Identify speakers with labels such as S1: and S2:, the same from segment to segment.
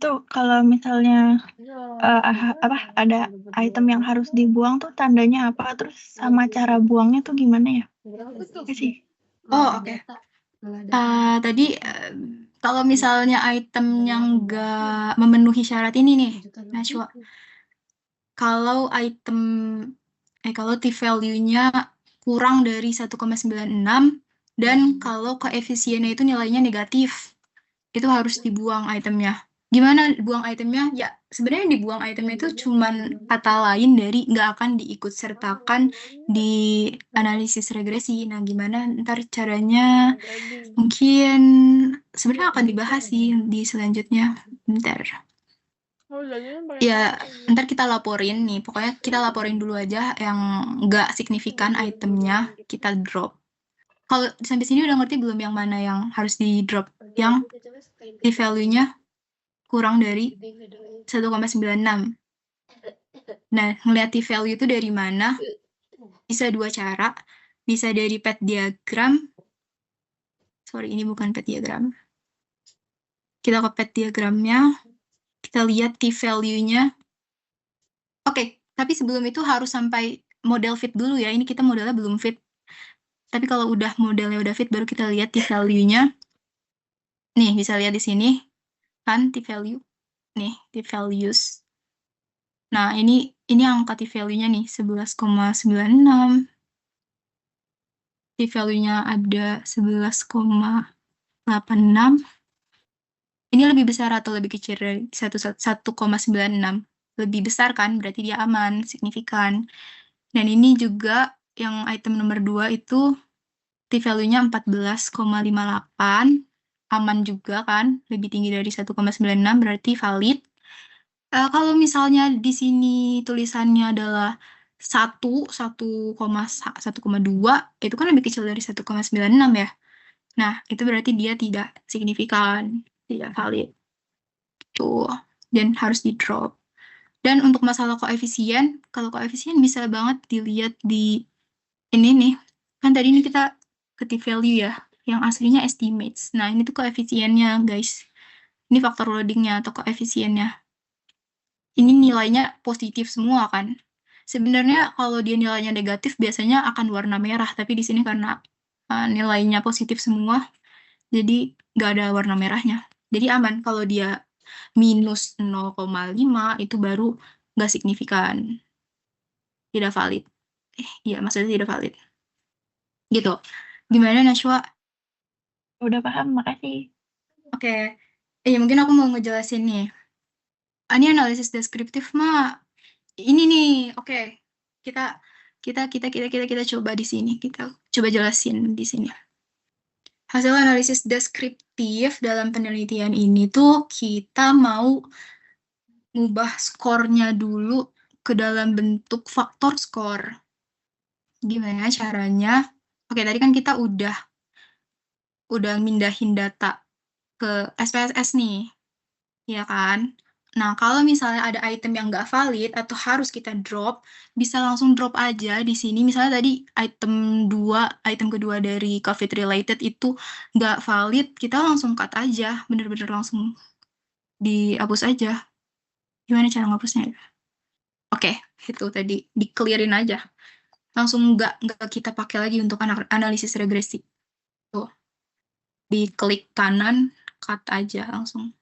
S1: Tuh kalau misalnya ada item yang harus dibuang tuh tandanya apa? Terus sama cara buangnya tuh gimana ya? Oke sih.
S2: Oh, oke. Tadi kalau misalnya item yang nggak memenuhi syarat ini nih, Nashwa, kalau T value-nya kurang dari 1,96 dan kalau koefisiennya itu nilainya negatif, itu harus dibuang itemnya. Gimana buang itemnya? Ya, sebenarnya dibuang itemnya itu cuman kata lain dari nggak akan diikut sertakan di analisis regresi. Nah, gimana ntar caranya? Mungkin sebenarnya akan dibahas sih di selanjutnya. Bentar. Ya, ntar kita laporin nih. Pokoknya kita laporin dulu aja yang nggak signifikan itemnya, kita drop. Kalau sampai sini udah ngerti belum yang mana yang harus di drop? Yang di value-nya kurang dari 1,96. Nah, ngeliat di value itu dari mana? Bisa dua cara. Bisa dari pet diagram. Sorry, ini bukan pet diagram. Kita ke pet diagramnya. Kita lihat T value-nya. Oke, tapi sebelum itu harus sampai model fit dulu ya. Ini kita modelnya belum fit. Tapi kalau udah modelnya udah fit, baru kita lihat T value-nya. Nih, bisa lihat di sini. Kan T value. Nih, T values. Nah, ini angka T value-nya nih, 11,96. T value-nya ada 11,86. Ini lebih besar atau lebih kecil dari 1,96? Lebih besar kan, berarti dia aman, signifikan. Dan ini juga yang item nomor 2 itu T value-nya 14,58. Aman juga kan, lebih tinggi dari 1,96, berarti valid. Kalau misalnya di sini tulisannya adalah 1,2, itu kan lebih kecil dari 1,96 ya. Nah, itu berarti dia tidak signifikan, tidak valid. Tuh, dan harus di drop. Dan untuk masalah koefisien, kalau koefisien bisa banget dilihat di ini nih. Kan tadi ini kita ke T-value ya, yang aslinya estimates. Nah, ini tuh koefisiennya, guys. Ini faktor loadingnya atau koefisiennya. Ini nilainya positif semua kan. Sebenarnya kalau dia nilainya negatif biasanya akan warna merah, tapi di sini karena nilainya positif semua, jadi nggak ada warna merahnya. Jadi aman kalau dia minus 0,5 itu baru nggak signifikan, tidak valid. Iya, maksudnya tidak valid. Gitu. Gimana, Nashwa?
S1: Udah paham, makasih.
S2: Oke. Ya mungkin aku mau ngejelasin nih. Ini analisis deskriptif mah ini nih. Oke. Kita kita coba di sini. Kita coba jelasin di sini. Hasil analisis deskriptif dalam penelitian ini tuh kita mau ngubah skornya dulu ke dalam bentuk faktor skor. Gimana caranya? Oke, tadi kan kita udah mindahin data ke SPSS nih, ya kan? Nah, kalau misalnya ada item yang nggak valid atau harus kita drop, bisa langsung drop aja di sini. Misalnya tadi item kedua dari COVID related itu nggak valid, kita langsung cut aja, bener-bener langsung dihapus aja. Gimana cara ngapusnya? Oke, itu tadi di-clearin aja. Langsung nggak kita pakai lagi untuk analisis regresi. Tuh, diklik kanan, cut aja langsung.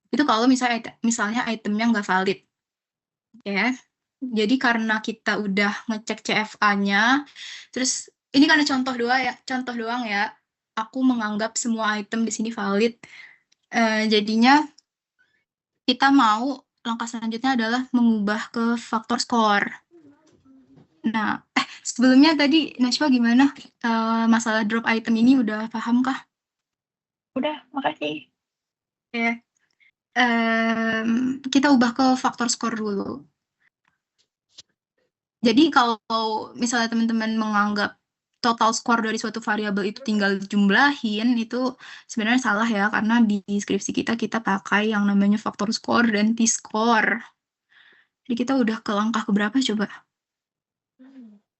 S2: Itu kalau misalnya itemnya nggak valid. Ya. Jadi karena kita udah ngecek CFA-nya, terus ini karena contoh doang ya. Aku menganggap semua item di sini valid. Jadinya kita mau langkah selanjutnya adalah mengubah ke faktor skor. Nah, sebelumnya tadi Nashwa gimana? Masalah drop item ini udah paham kah?
S1: Udah, makasih.
S2: Ya. Kita ubah ke faktor skor dulu. Jadi kalau misalnya teman-teman menganggap total skor dari suatu variabel itu tinggal jumlahin, itu sebenarnya salah ya, karena di deskripsi kita pakai yang namanya faktor skor dan T-score. Jadi kita udah ke langkah keberapa coba?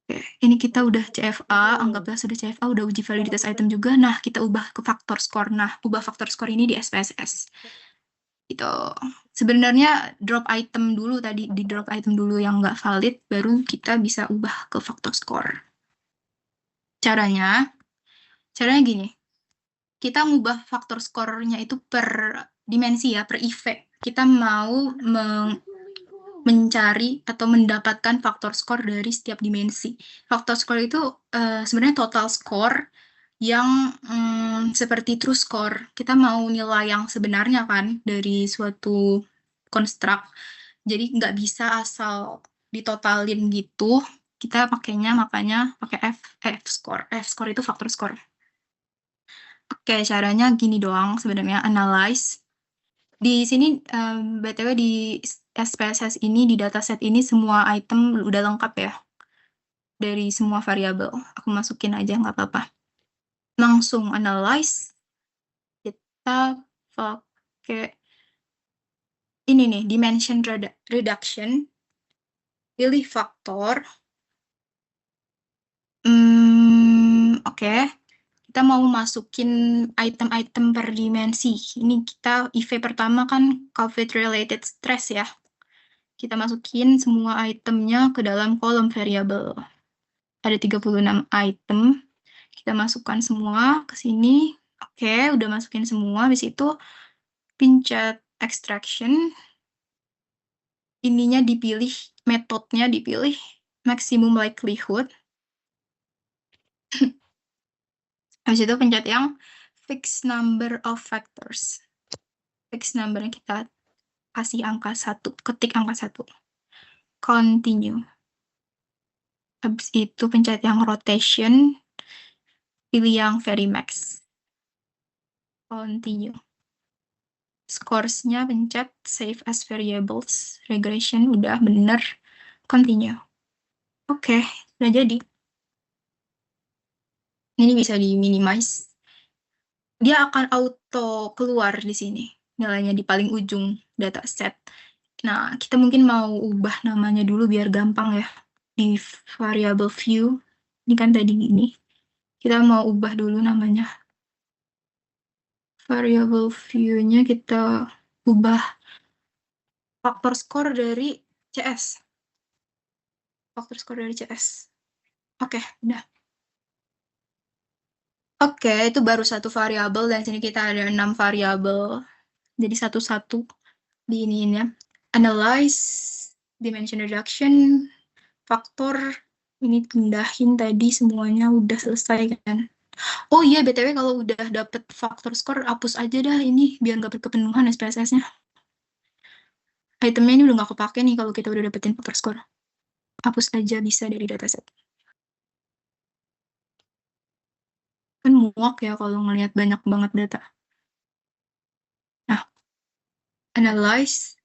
S2: Oke, ini kita udah CFA, anggaplah sudah CFA, udah uji validitas item juga. Nah, kita ubah ke faktor skor. Nah, ubah faktor skor ini di SPSS. Itu sebenarnya drop item dulu tadi, di drop item dulu yang nggak valid, baru kita bisa ubah ke faktor score. Caranya gini, kita ngubah faktor skornya itu per dimensi ya, per effect. Kita mau mencari atau mendapatkan faktor skor dari setiap dimensi. Faktor skor itu sebenarnya total skor yang seperti true score. Kita mau nilai yang sebenarnya kan dari suatu konstruk. Jadi nggak bisa asal ditotalin gitu. Kita makanya pakai F score. F score itu faktor skor. Oke, caranya gini doang sebenarnya, analyze. Di sini, BTW di SPSS ini, di dataset ini semua item udah lengkap ya. Dari semua variabel. Aku masukin aja, nggak apa-apa. Langsung analyze. Kita pakai ini nih, dimension reduction. Pilih faktor. Oke. Kita mau masukin item-item per dimensi. Ini kita IV pertama kan COVID-related stress ya. Kita masukin semua itemnya ke dalam kolom variabel. Ada 36 item. Kita masukkan semua ke sini. Oke, udah masukin semua. Habis itu pencet extraction. Ininya dipilih, metodenya dipilih maximum likelihood. Habis itu pencet yang fixed number of factors. Fixed numbernya kita kasih angka 1, ketik angka 1. Continue. Habis itu pencet yang rotation, pilih yang very max. Continue. Scores-nya pencet save as variables. Regression udah bener. Continue. Oke, udah jadi. Ini bisa di-minimize. Dia akan auto keluar di sini. Nilainya di paling ujung dataset. Nah, kita mungkin mau ubah namanya dulu biar gampang ya. Di variable view. Ini kan tadi gini. Kita mau ubah dulu namanya. Variable view-nya kita ubah faktor skor dari CS. Faktor skor dari CS. Oke, udah. Oke, itu baru satu variabel dan sini kita ada 6 variabel. Jadi satu-satu di ini ya. Analyze, dimension reduction, faktor. Ini pindahin tadi semuanya udah selesai kan. Oh iya, BTW kalau udah dapet faktor skor, hapus aja dah ini biar nggak berkepenuhan SPSS-nya. Itemnya ini udah nggak kepake nih kalau kita udah dapetin faktor skor. Hapus aja bisa dari dataset. Kan muak ya kalau ngelihat banyak banget data. Nah, analyze,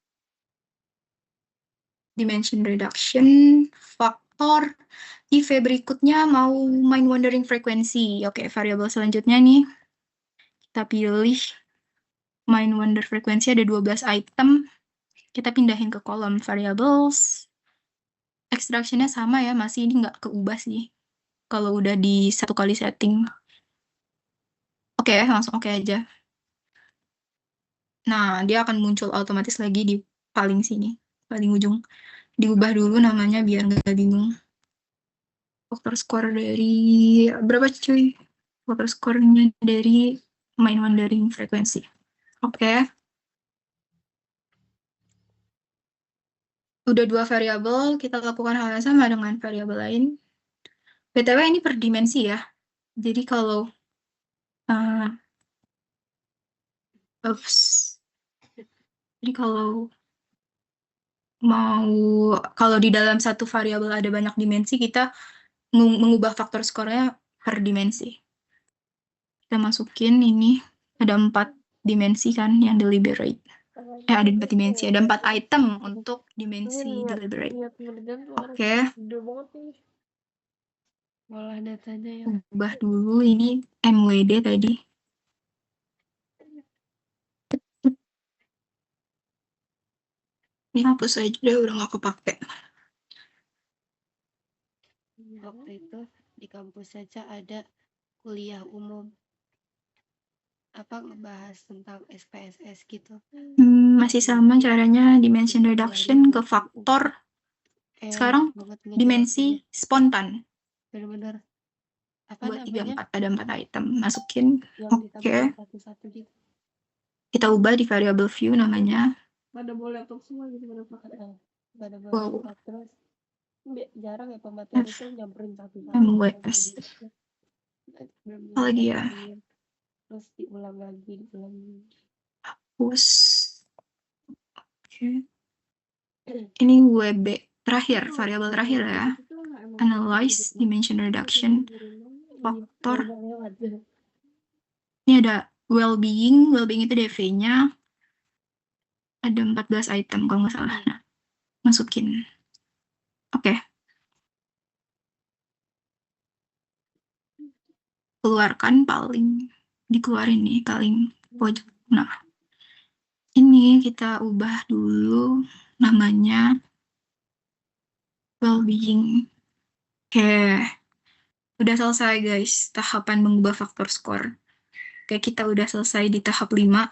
S2: dimension reduction, faktor. IV berikutnya mau mind wandering frequency. Oke, variabel selanjutnya nih. Kita pilih mind wander frequency, ada 12 item. Kita pindahin ke kolom variables. Extraction-nya sama ya, masih ini nggak keubah sih. Kalau udah di satu kali setting. Oke, langsung oke aja. Nah, dia akan muncul otomatis lagi di paling sini, paling ujung. Diubah dulu namanya biar nggak bingung. Faktor skor dari berapa cuy? Faktor skornya dari mind wandering frekuensi. Oke. Udah 2 variabel, kita lakukan hal yang sama dengan variabel lain. BTW ini per dimensi ya. Jadi kalau jadi kalau di dalam satu variabel ada banyak dimensi, kita mengubah faktor skornya per dimensi. Kita masukin ini, ada 4 dimensi kan yang deliberate. Ada 4 dimensi, ada 4 item untuk dimensi deliberate. Oke.
S3: Olah datanya ya.
S2: Ubah dulu ini MWD tadi. Ini hapus aja deh, udah nggak kepake.
S3: Waktu itu di kampus saja ada kuliah umum. ngebahas tentang SPSS gitu.
S2: Masih sama caranya dimension reduction ke faktor. Sekarang dimensi spontan.
S3: Bener-bener
S2: Buat 34 ada 4 item. Masukin.
S3: yang
S2: Oke.
S3: ditambah satu-satu gitu.
S2: Kita ubah di variable view namanya.
S3: Pada boleh laptop semua gitu pada boleh
S2: Wow.
S3: laptop terus. Jarang ya pemateri itu nyamperin satu-satu.
S2: MWS. Apalagi ya?
S3: Terus diulang lagi.
S2: Push. Oke. Ini WB terakhir, variabel terakhir ya. Analyze, dimension reduction, faktor. Ini ada well-being itu DV-nya. Ada 14 item kalau nggak salah. Nah, masukin. Oke. Keluarkan dikeluarin nih paling pojok. Nah, ini kita ubah dulu namanya well-being. Oke. Udah selesai guys tahapan mengubah faktor skor. Kayak kita udah selesai di tahap 5.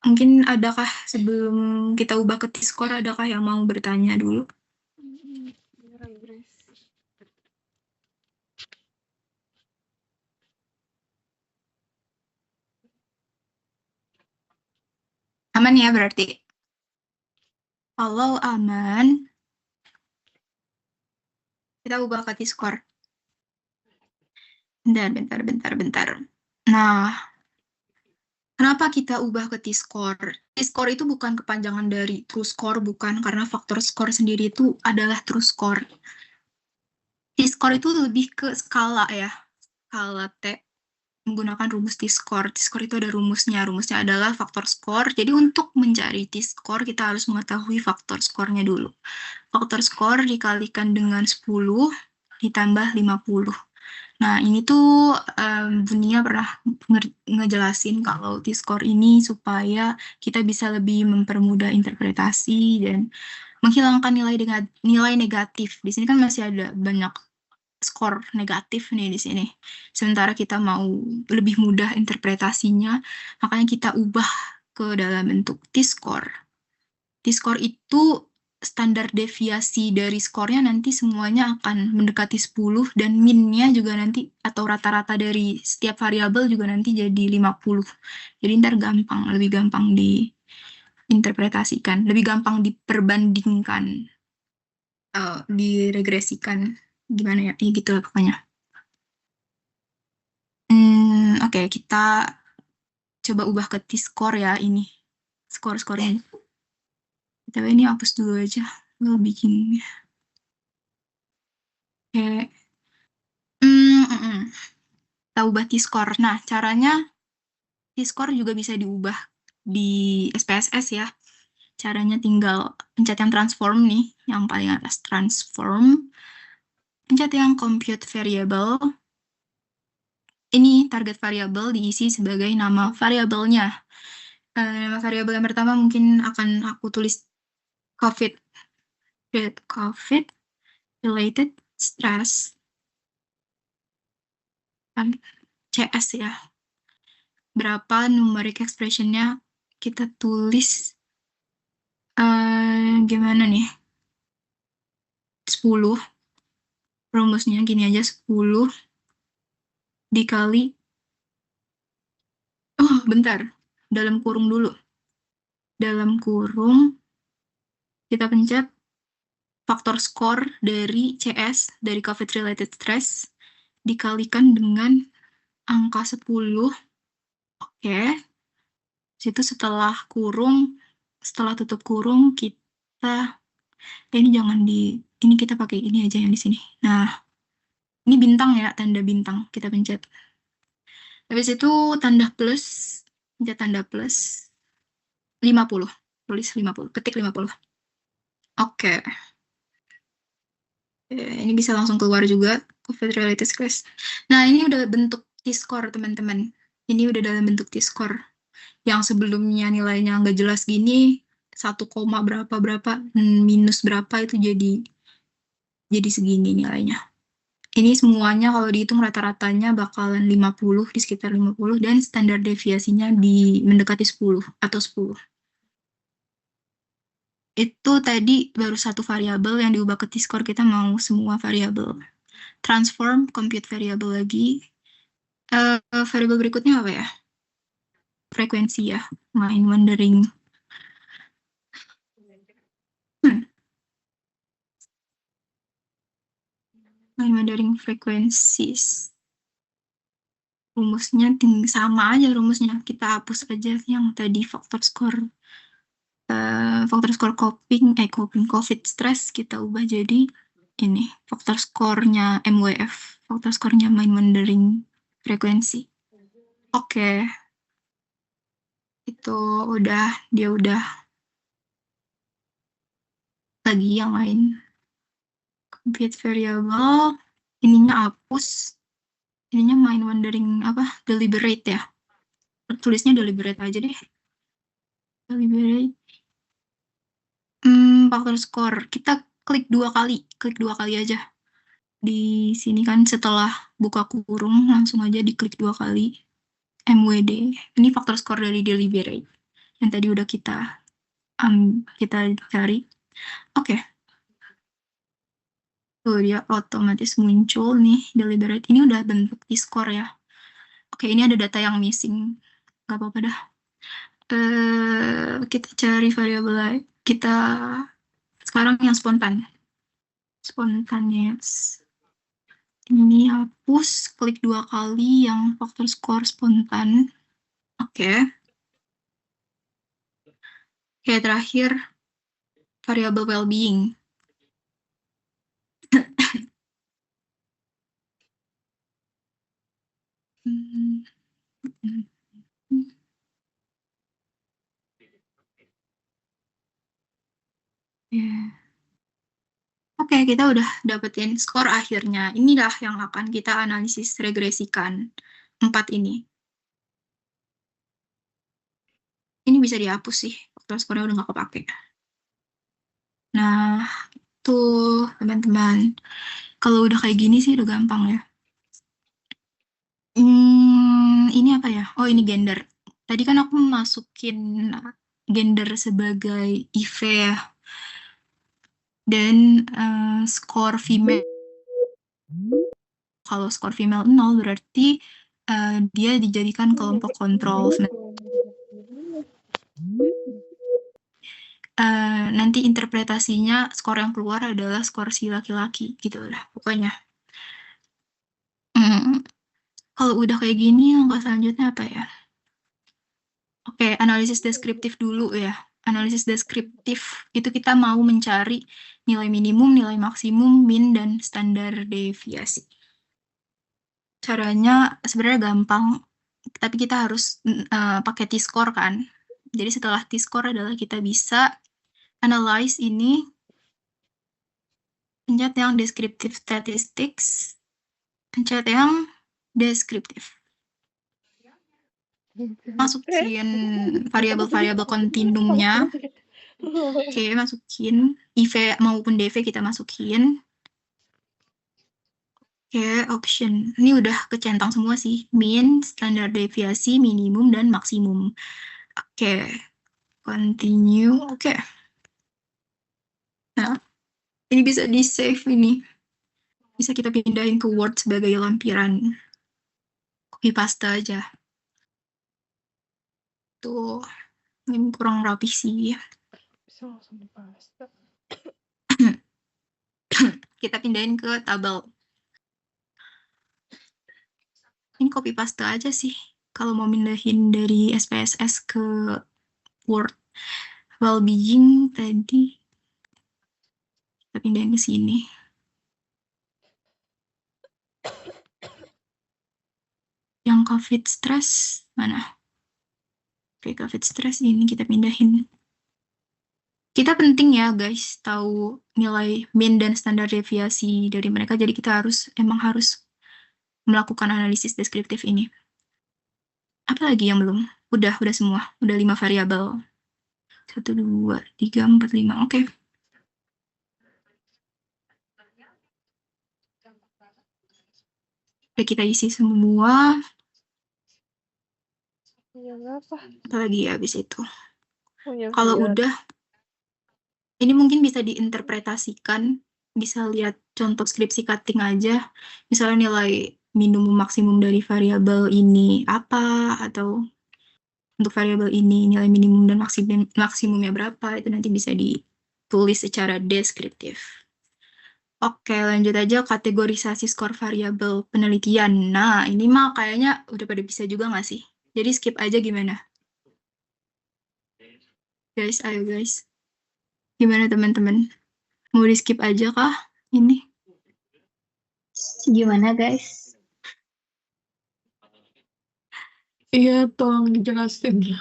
S2: Mungkin adakah sebelum kita ubah ke T-score, adakah yang mau bertanya dulu? Aman ya berarti? Kalau aman, kita ubah ke T-score. Bentar. Nah, kenapa kita ubah ke T-score? T-score itu bukan kepanjangan dari true score, bukan, karena faktor score sendiri itu adalah true score. T-score itu lebih ke skala ya, skala T, menggunakan rumus T-score. T-score itu ada rumusnya. Rumusnya adalah faktor skor. Jadi untuk mencari T-score, kita harus mengetahui faktor skornya dulu. Faktor skor dikalikan dengan 10 ditambah 50. Nah, ini tuh Bunia pernah ngejelasin kalau T-score ini supaya kita bisa lebih mempermudah interpretasi dan menghilangkan nilai negatif. Di sini kan masih ada banyak skor negatif nih di sini. Sementara kita mau lebih mudah interpretasinya, makanya kita ubah ke dalam bentuk T-score. T-score itu standar deviasi dari skornya nanti semuanya akan mendekati 10 dan min-nya juga nanti atau rata-rata dari setiap variabel juga nanti jadi 50. Jadi ntar lebih gampang diinterpretasikan, lebih gampang diperbandingkan, diregresikan. Gimana ya? Gitu lah pokoknya. Oke, kita coba ubah ke T-score ya ini. Skor-skornya. Tapi ini hapus dulu aja. Lo bikin. Oke. Kita ubah T-score. Nah, caranya T-score juga bisa diubah di SPSS ya. Caranya tinggal pencet yang transform nih, yang paling atas transform. Pencet yang compute variable. Ini target variable diisi sebagai nama variabelnya. Nama variabel yang pertama mungkin akan aku tulis COVID related stress CS ya. Berapa numeric expression-nya kita tulis gimana nih? 10. Rumusnya gini aja, 10 dikali bentar. Dalam kurung dulu. Dalam kurung kita pencet faktor skor dari CS, dari COVID-related stress, dikalikan dengan angka 10. Oke. Situ setelah tutup kurung, kita, ini kita pakai ini aja yang di sini. Nah, ini bintang ya, tanda bintang, kita pencet. Habis itu tanda plus, pencet tanda plus, 50, tulis 50, ketik 50. Oke. Ini bisa langsung keluar juga COVID-related stress. Nah, ini udah bentuk T-score teman-teman. Ini udah dalam bentuk T-score. Yang sebelumnya nilainya nggak jelas gini, 1, berapa minus berapa itu jadi segini nilainya. Ini semuanya kalau dihitung rata-ratanya bakalan 50, di sekitar 50, dan standar deviasinya di mendekati 10 atau 10. Itu tadi baru satu variabel yang diubah ke T-score, kita mau semua variabel. Transform, compute variabel lagi. Variabel berikutnya apa ya? Frekuensi ya, mind wandering. Mind wandering frequencies. Rumusnya sama aja rumusnya. Kita hapus aja yang tadi faktor skor COVID stress, kita ubah jadi ini faktor skornya MWF, faktor skornya mind wandering frekuensi. Oke. Itu dia udah lagi yang lain. Compute variable, ininya hapus. Ininya mind wandering deliberate ya. Tulisnya deliberate aja deh. Deliberate. Faktor skor. Kita klik dua kali aja. Di sini kan setelah buka kurung langsung aja diklik 2 kali. MWD. Ini faktor skor dari deliberate. Yang tadi udah kita cari. Oke. Tuh dia otomatis muncul nih deliberate. Ini udah bentuk T-score ya. Oke, ini ada data yang missing. Gak apa-apa dah. Kita cari variabel lain. Kita sekarang yang spontan. Spontaneous. Ini hapus, klik 2 kali yang faktor skor spontan. Oke. Oke, terakhir variabel well-being. Oke, kita udah dapetin skor akhirnya. Inilah yang akan kita analisis regresikan. 4 ini. Ini bisa dihapus sih. Faktor skornya udah nggak kepake. Nah, tuh teman-teman. Kalau udah kayak gini sih udah gampang ya. Ini apa ya? Oh, ini gender. Tadi kan aku masukin gender sebagai IV ya. Dan skor female. Kalau skor female 0 berarti dia dijadikan kelompok kontrol. Nanti interpretasinya skor yang keluar adalah skor si laki-laki gitu lah pokoknya. Kalau udah kayak gini langkah selanjutnya apa ya? Oke, analisis deskriptif dulu ya. Analisis deskriptif itu kita mau mencari nilai minimum, nilai maksimum, min, dan standar deviasi. Caranya sebenarnya gampang, tapi kita harus pakai T-score kan. Jadi setelah T-score adalah kita bisa analyze ini, pencet yang descriptive statistics, pencet yang deskriptif. Masukin variabel-variabel kontinumnya. Oke, masukin IV maupun DV kita masukin. Oke, option. Ini udah kecentang semua sih. Min, standar deviasi, minimum, dan maksimum. Oke, continue. Oke. Nah, ini bisa di-save ini. Bisa kita pindahin ke Word sebagai lampiran. Copy paste aja. Tuh, ini kurang rapi sih.
S3: Bisa langsung dipaste.
S2: Kita pindahin ke tabel. Ini copy paste aja sih. Kalau mau pindahin dari SPSS ke Word. Well-being tadi kita pindahin ke sini. Yang COVID stress mana? Oke, COVID stress ini kita pindahin. Kita penting ya guys tahu nilai min dan standar deviasi dari mereka. Jadi kita emang harus melakukan analisis deskriptif ini. Apa lagi yang belum? Udah semua. Udah 5 variabel. 1, 2, 3, 4, 5. Oke. Udah kita isi semua.
S3: Punya berapa?
S2: Apalagi ya habis itu.
S3: Punya
S2: Kalau
S3: 9.
S2: udah, ini mungkin bisa diinterpretasikan, bisa lihat contoh skripsi cutting aja. Misalnya nilai minimum maksimum dari variabel ini apa, atau untuk variabel ini nilai minimum dan maksimumnya berapa, itu nanti bisa ditulis secara deskriptif. Oke, lanjut aja kategorisasi skor variabel penelitian. Nah, ini mah kayaknya udah pada bisa juga nggak sih? Jadi skip aja gimana? Guys, ayo guys. Gimana teman-teman? Mau di skip aja kah ini?
S1: Gimana guys?
S4: Iya, tolong dijelasin.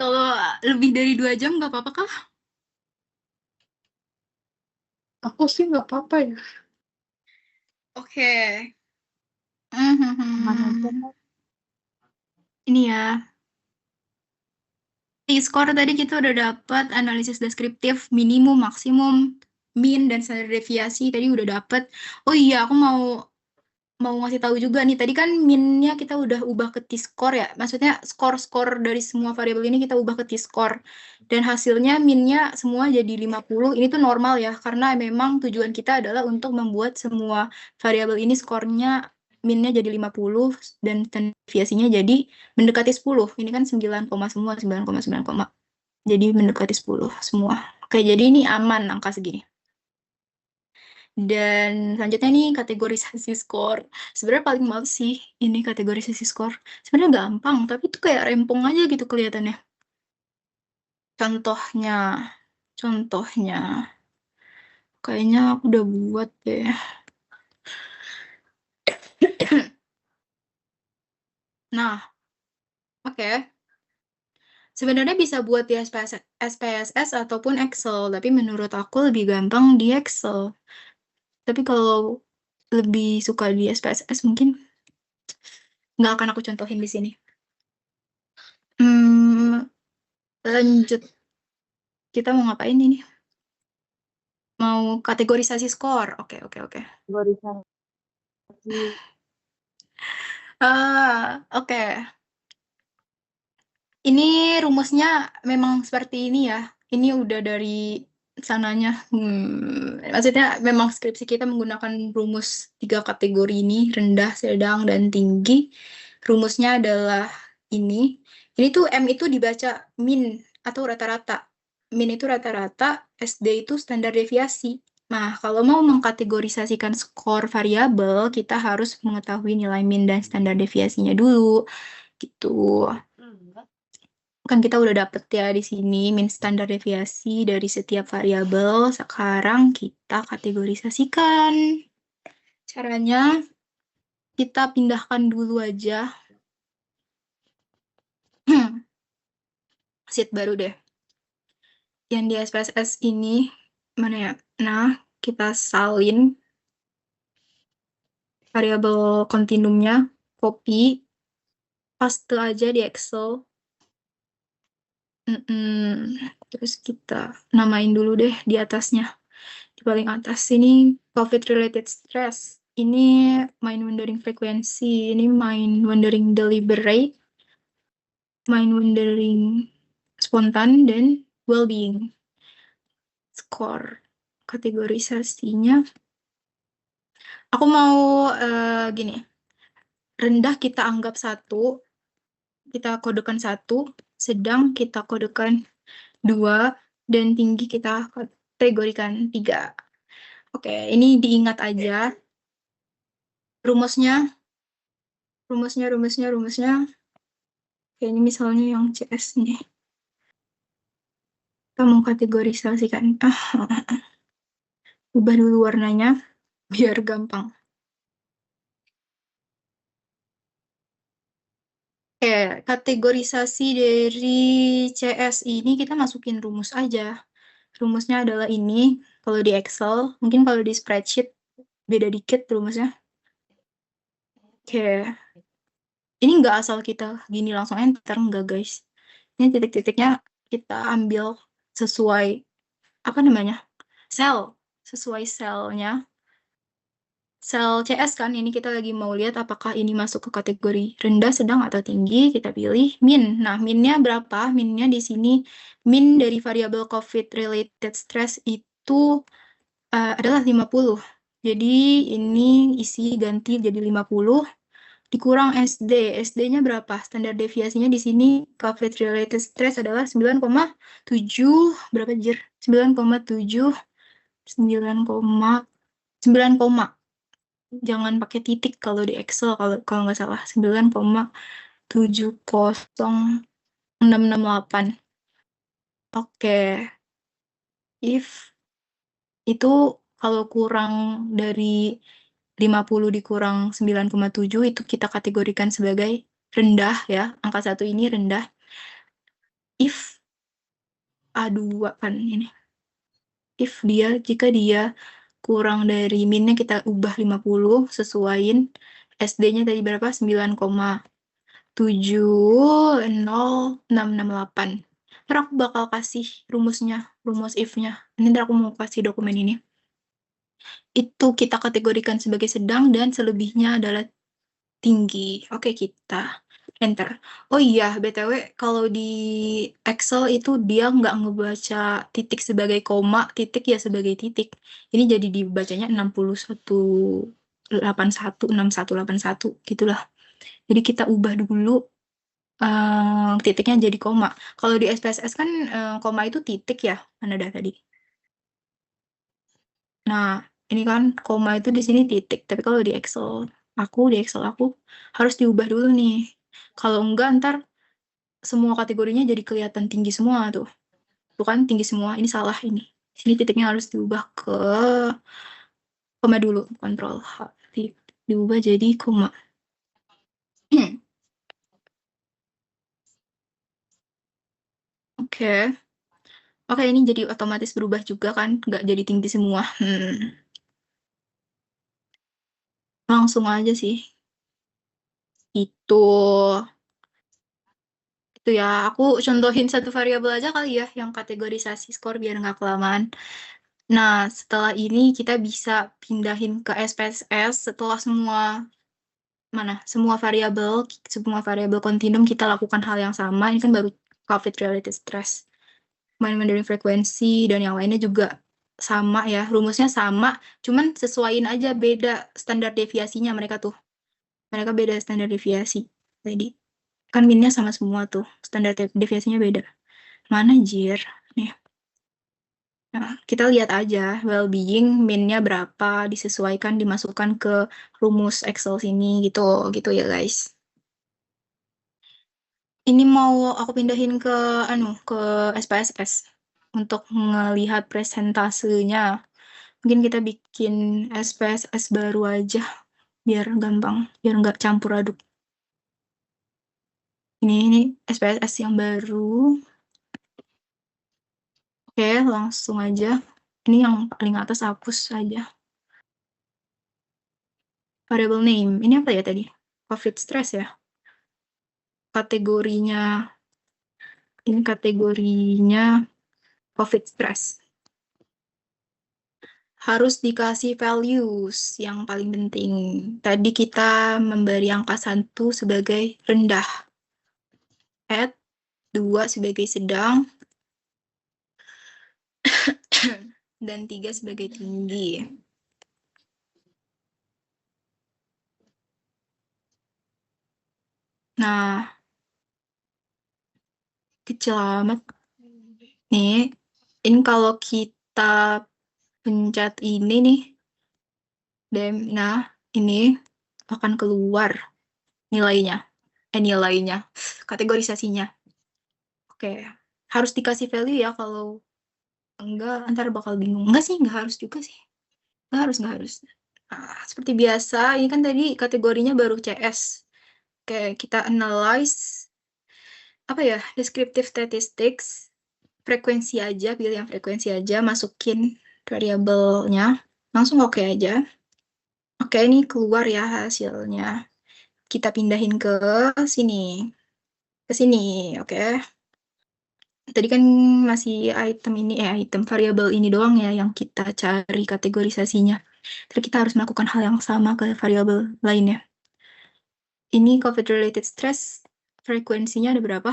S2: Kalau lebih dari 2 jam nggak apa-apa kah?
S4: Aku sih nggak apa-apa ya.
S2: Oke.
S1: Mana aja, Kak?
S2: Ini ya. T-score tadi kita udah dapat analisis deskriptif, minimum, maksimum, min, dan standar deviasi. Tadi udah dapat. Oh iya, aku mau ngasih tahu juga nih. Tadi kan minnya kita udah ubah ke T-score ya. Maksudnya skor-skor dari semua variabel ini kita ubah ke T-score. Dan hasilnya minnya semua jadi 50. Ini tuh normal ya, karena memang tujuan kita adalah untuk membuat semua variabel ini skornya minnya jadi 50 dan standar deviasinya jadi mendekati 10. Ini kan 9, semua 9,9, jadi mendekati 10 semua. Oke, jadi ini aman angka segini. Dan selanjutnya nih kategorisasi skor. Sebenarnya paling males sih ini kategorisasi skor. Sebenarnya gampang, tapi itu kayak rempong aja gitu kelihatannya. Contohnya, kayaknya aku udah buat deh. Nah, oke. Sebenarnya bisa buat di SPSS ataupun Excel, tapi menurut aku lebih gampang di Excel. Tapi kalau lebih suka di SPSS mungkin nggak akan aku contohin di sini. Lanjut. Kita mau ngapain ini? Mau kategorisasi skor. Oke. Oke. Ini rumusnya memang seperti ini ya. Ini udah dari sananya. Maksudnya memang skripsi kita menggunakan rumus 3 kategori ini, rendah, sedang, dan tinggi. Rumusnya adalah ini. Ini tuh M itu dibaca min atau rata-rata. Min itu rata-rata, SD itu standar deviasi. Nah, kalau mau mengkategorisasikan skor variabel, kita harus mengetahui nilai min dan standar deviasinya dulu. Gitu. Kan kita udah dapet ya di sini min standar deviasi dari setiap variabel. Sekarang kita kategorisasikan. Caranya kita pindahkan dulu aja. Sheet baru deh. Yang di SPSS ini mana ya? Nah, kita salin variabel kontinumnya, copy, paste aja di Excel. Terus kita namain dulu deh di atasnya. Di paling atas ini COVID related stress. Ini mind wandering frequency. Ini mind wandering deliberate. Mind wandering spontan dan well-being. Skor kategorisasinya. Aku mau gini. Rendah kita anggap 1. Kita kodekan 1. Sedang kita kodekan 2. Dan tinggi kita kategorikan 3. Oke, ini diingat aja. Rumusnya. Oke, ini misalnya yang CS nih. Kita mau kategorisasikan. Ubah dulu warnanya, biar gampang. Oke, kategorisasi dari CS ini kita masukin rumus aja. Rumusnya adalah ini. Kalau di Excel, mungkin kalau di spreadsheet beda dikit rumusnya. Oke. Ini nggak asal kita gini langsung enter, nggak guys. Ini titik-titiknya kita ambil sesuai, apa namanya? Sel. Sesuai selnya. sel CS kan, ini kita lagi mau lihat apakah ini masuk ke kategori rendah, sedang, atau tinggi. Kita pilih min. Nah, minnya berapa? Minnya di sini, min dari variabel COVID-related stress itu adalah 50. Jadi ini isi ganti jadi 50, dikurang SD. SD-nya berapa? Standar deviasinya di sini COVID-related stress adalah 9,7. Berapa, Jir? 9,7. 9, jangan pakai titik kalau di Excel, kalau nggak salah 9,70668. Oke, if itu kalau kurang dari 50 dikurang 9,7 itu kita kategorikan sebagai rendah ya. Angka 1 ini rendah. If A2 kan ini. Jika dia kurang dari minnya kita ubah 50, sesuaiin SD-nya tadi berapa? 9,70668. Ntar aku bakal kasih rumusnya, rumus if-nya. Ini ntar aku mau kasih dokumen ini. Itu kita kategorikan sebagai sedang dan selebihnya adalah tinggi. Oke, kita enter. Oh iya, BTW, kalau di Excel itu dia nggak ngebaca titik sebagai koma, titik ya sebagai titik. Ini jadi dibacanya 6181, gitulah. Jadi kita ubah dulu titiknya jadi koma. Kalau di SPSS kan koma itu titik ya, mana dah tadi. Nah, ini kan koma itu di sini titik, tapi kalau di Excel aku harus diubah dulu nih. Kalau enggak ntar semua kategorinya jadi kelihatan tinggi semua tuh. Tuh kan tinggi semua, ini salah ini. Sini titiknya harus diubah ke koma dulu, kontrol H. Diubah jadi koma. Oke. Oke, ini jadi otomatis berubah juga kan, nggak jadi tinggi semua. Langsung aja sih. Itu ya, aku contohin satu variabel aja kali ya, yang kategorisasi skor biar nggak kelamaan. Nah, setelah ini kita bisa pindahin ke SPSS setelah semua variabel kontinum kita lakukan hal yang sama. Ini kan baru COVID-related stress. Mandarin frekuensi dan yang lainnya juga sama ya, rumusnya sama, cuman sesuaiin aja beda standar deviasinya mereka tuh. Mereka beda standar deviasi. Jadi kan minnya sama semua tuh, standar deviasinya beda. Mana Jir? Nih. Nah, kita lihat aja well-being minnya berapa, disesuaikan, dimasukkan ke rumus Excel sini gitu ya guys. Ini mau aku pindahin ke SPSS untuk melihat presentasenya. Mungkin kita bikin SPSS baru aja biar gampang, biar nggak campur aduk. Ini SPSS yang baru. Oke, langsung aja. Ini yang paling atas hapus aja. Variable name. Ini apa ya tadi? COVID stress ya? Kategorinya COVID stress. Harus dikasih values yang paling penting. Tadi kita memberi angka 1 sebagai rendah. Add 2 sebagai sedang. Dan 3 sebagai tinggi. Nah, kecil amat. Nih, ini kalau kita pencet ini nih, nah ini akan keluar nilainya, kategorisasinya. Oke, harus dikasih value ya, kalau enggak ntar bakal bingung. Enggak sih, enggak harus juga sih. Enggak harus. Nah, seperti biasa, ini kan tadi kategorinya baru CS. Oke, kita analyze descriptive statistics, frekuensi aja, pilih yang frekuensi aja, masukin variabelnya, langsung oke aja. Oke, ini keluar ya hasilnya. Kita pindahin ke sini. Oke. Tadi kan masih item variabel ini doang ya yang kita cari kategorisasinya. Terus kita harus melakukan hal yang sama ke variabel lainnya. Ini COVID-related stress, frekuensinya ada berapa?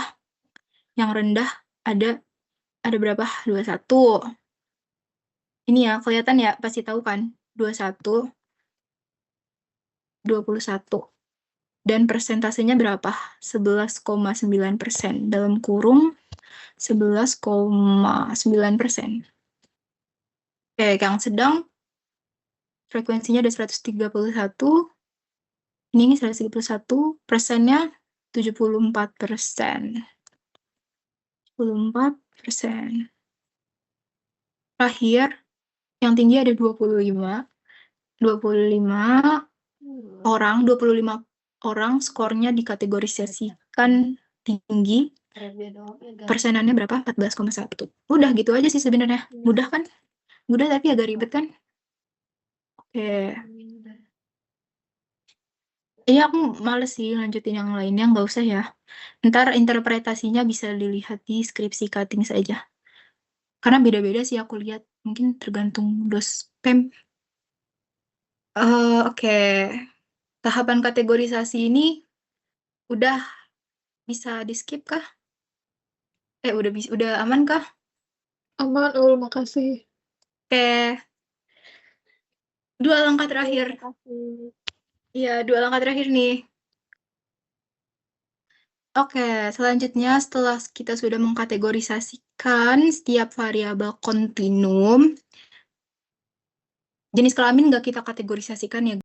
S2: Yang rendah ada berapa? 21. Ini ya, kelihatan ya, pasti tahu kan? 21, 21. Dan persentasenya berapa? 11,9%. Dalam kurung 11,9%. Oke, yang sedang frekuensinya ada 131. Ini 131, persennya 74%. 74%. Terakhir, yang tinggi ada 25. 25 orang skornya dikategorisasikan tinggi. Persenannya berapa? 14,1. Udah gitu aja sih sebenarnya. Mudah kan? Mudah tapi agak ribet kan? Oke. Iya, aku males sih lanjutin yang lainnya, nggak usah ya. Ntar interpretasinya bisa dilihat di skripsi cutting saja. Karena beda-beda sih aku lihat. Mungkin tergantung dospem. Oke. Tahapan kategorisasi ini udah bisa di-skip kah? Udah aman kah?
S4: Aman, makasih.
S2: Oke. 2 langkah terakhir. Iya, 2 langkah terakhir nih. Oke, selanjutnya setelah kita sudah mengkategorisasikan setiap variabel kontinum, jenis kelamin nggak kita kategorisasikan ya.